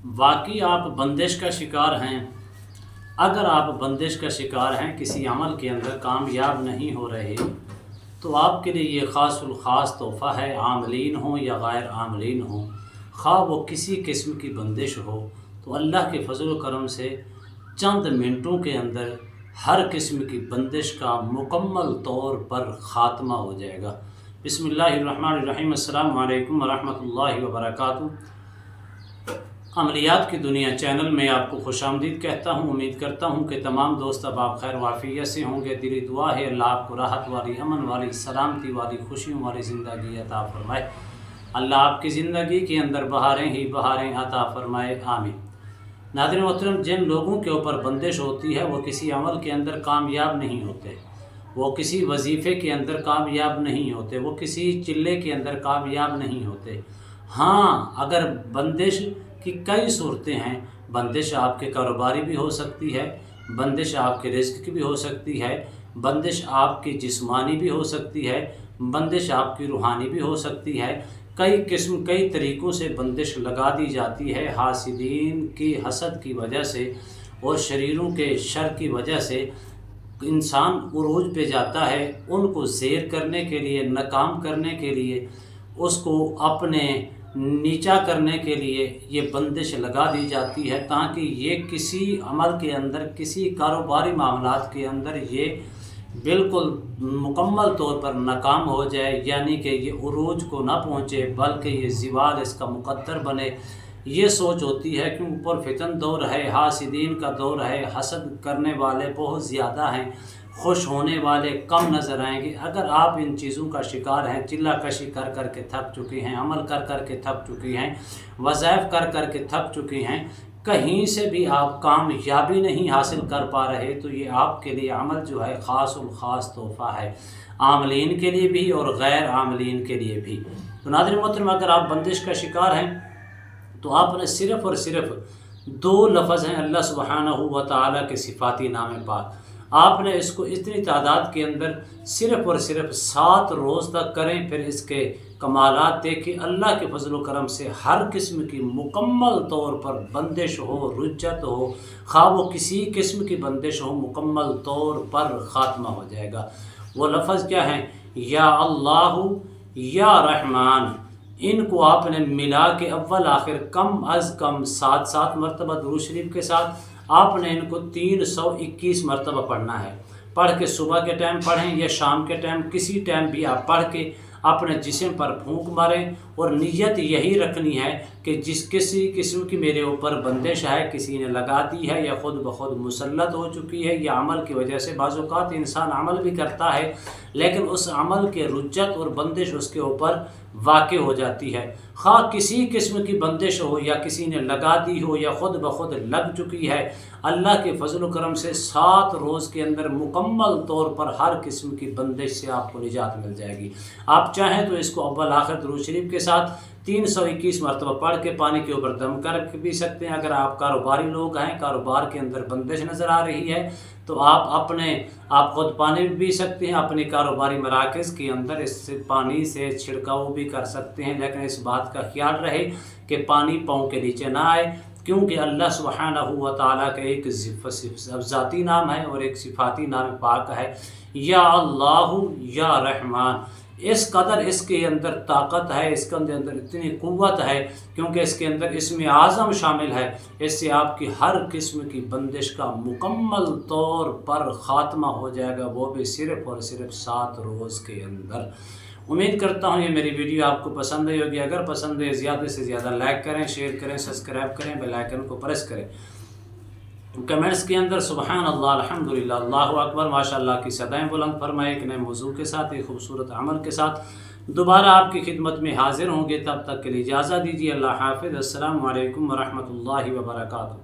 واقعی آپ بندش کا شکار ہیں؟ اگر آپ بندش کا شکار ہیں، کسی عمل کے اندر کامیاب نہیں ہو رہے، تو آپ کے لیے یہ خاص الخاص تحفہ ہے، عاملین ہوں یا غیر عاملین ہوں، خواہ وہ کسی قسم کی بندش ہو، تو اللہ کے فضل و کرم سے چند منٹوں کے اندر ہر قسم کی بندش کا مکمل طور پر خاتمہ ہو جائے گا۔ بسم اللہ الرحمن الرحیم۔ السلام علیکم ورحمۃ اللہ وبرکاتہ۔ عملیات کی دنیا چینل میں آپ کو خوش آمدید کہتا ہوں۔ امید کرتا ہوں کہ تمام دوست اب آپ خیر وافیت سے ہوں گے۔ دلی دعا ہے اللہ آپ کو راحت والی، امن والی، سلامتی والی، خوشیوں والی زندگی عطا فرمائے۔ اللہ آپ کی زندگی کے اندر بہاریں ہی بہاریں عطا فرمائے، آمین۔ ناظرین محترم، جن لوگوں کے اوپر بندش ہوتی ہے وہ کسی عمل کے اندر کامیاب نہیں ہوتے، وہ کسی وظیفے کے اندر کامیاب نہیں ہوتے، وہ کسی چلے کے اندر کامیاب نہیں ہوتے۔ ہاں، اگر بندش کی کئی صورتیں ہیں۔ بندش آپ کے کاروباری بھی ہو سکتی ہے، بندش آپ کے رزق کی بھی ہو سکتی ہے، بندش آپ کی جسمانی بھی ہو سکتی ہے، بندش آپ کی روحانی بھی ہو سکتی ہے۔ کئی طریقوں سے بندش لگا دی جاتی ہے۔ حاسدین کی حسد کی وجہ سے اور شریروں کے شر کی وجہ سے انسان عروج پہ جاتا ہے، ان کو زیر کرنے کے لیے، ناکام کرنے کے لیے، اس کو اپنے نیچا کرنے کے لیے یہ بندش لگا دی جاتی ہے، تاکہ یہ کسی عمل کے اندر، کسی کاروباری معاملات کے اندر یہ بالکل مکمل طور پر ناکام ہو جائے، یعنی کہ یہ عروج کو نہ پہنچے بلکہ یہ زوال اس کا مقدر بنے۔ یہ سوچ ہوتی ہے کہ اوپر فتن دور ہے، حاسدین کا دور ہے، حسد کرنے والے بہت زیادہ ہیں، خوش ہونے والے کم نظر آئیں گے۔ اگر آپ ان چیزوں کا شکار ہیں، چلہ کشی کر کر کے تھک چکی ہیں، عمل کر کر کے تھک چکی ہیں، وظائف کر کر کے تھک چکی ہیں، کہیں سے بھی آپ کامیابی نہیں حاصل کر پا رہے، تو یہ آپ کے لیے عمل جو ہے خاص الخاص تحفہ ہے، عاملین کے لیے بھی اور غیر عاملین کے لیے بھی۔ تو ناظرین محترم، اگر آپ بندش کا شکار ہیں تو آپ نے صرف اور صرف 2 لفظ ہیں اللہ سبحانہ و تعالیٰ کے صفاتی نام پاک، آپ نے اس کو اتنی تعداد کے اندر صرف اور صرف 7 روز تک کریں، پھر اس کے کمالات دیکھیں۔ اللہ کے فضل و کرم سے ہر قسم کی مکمل طور پر بندش ہو، رجت ہو، خواہ وہ کسی قسم کی بندش ہو، مکمل طور پر خاتمہ ہو جائے گا۔ وہ لفظ کیا ہیں؟ یا اللہ، یا رحمان۔ ان کو آپ نے ملا کے اول آخر کم از کم 7 مرتبہ درود شریف کے ساتھ آپ نے ان کو 321 مرتبہ پڑھنا ہے۔ پڑھ کے صبح کے ٹائم پڑھیں یا شام کے ٹائم، کسی ٹائم بھی آپ پڑھ کے اپنے جسم پر پھونک ماریں، اور نیت یہی رکھنی ہے کہ کسی قسم کی میرے اوپر بندش ہے، کسی نے لگا دی ہے یا خود بخود مسلط ہو چکی ہے، یا عمل کی وجہ سے بعض اوقات انسان عمل بھی کرتا ہے لیکن اس عمل کے رجت اور بندش اس کے اوپر واقع ہو جاتی ہے۔ خواہ کسی قسم کی بندش ہو یا کسی نے لگا دی ہو یا خود بخود لگ چکی ہے، اللہ کے فضل و کرم سے 7 روز کے اندر مکمل طور پر ہر قسم کی بندش سے آپ کو نجات مل جائے گی۔ آپ چاہیں تو اس کو اول آخر درود شریف کے ساتھ 321 مرتبہ پڑھ کے پانی کے اوپر دم کر کے پی سکتے ہیں۔ اگر آپ کاروباری لوگ ہیں، کاروبار کے اندر بندش نظر آ رہی ہے، تو آپ خود پانی بھی پی سکتے ہیں، اپنی کاروباری مراکز کے اندر اس سے پانی سے چھڑکاؤ بھی کر سکتے ہیں، لیکن اس بات کا خیال رہے کہ پانی پاؤں کے نیچے نہ آئے، کیونکہ اللہ سبحانہ و تعالیٰ کا ایک ذاتی نام ہے اور ایک صفاتی نام پاک ہے، یا اللہ، یا رحمان۔ اس قدر اس کے اندر طاقت ہے، اس کے اندر اتنی قوت ہے، کیونکہ اس کے اندر اسم اعظم شامل ہے۔ اس سے آپ کی ہر قسم کی بندش کا مکمل طور پر خاتمہ ہو جائے گا، وہ بھی صرف اور صرف 7 روز کے اندر۔ امید کرتا ہوں یہ میری ویڈیو آپ کو پسند آئی ہوگی۔ اگر پسند ہے زیادہ سے زیادہ لائک کریں، شیئر کریں، سبسکرائب کریں، بیل آئیکن کو پریس کریں۔ کمنٹس کے اندر سبحان اللہ، الحمدللہ، اللہ اکبر، ماشاءاللہ کی صدائیں بلند فرمائے۔ ایک نئے موضوع کے ساتھ، ایک خوبصورت عمل کے ساتھ دوبارہ آپ کی خدمت میں حاضر ہوں گے۔ تب تک کے لیے اجازت دیجیے۔ اللہ حافظ۔ السلام علیکم ورحمۃ اللہ وبرکاتہ۔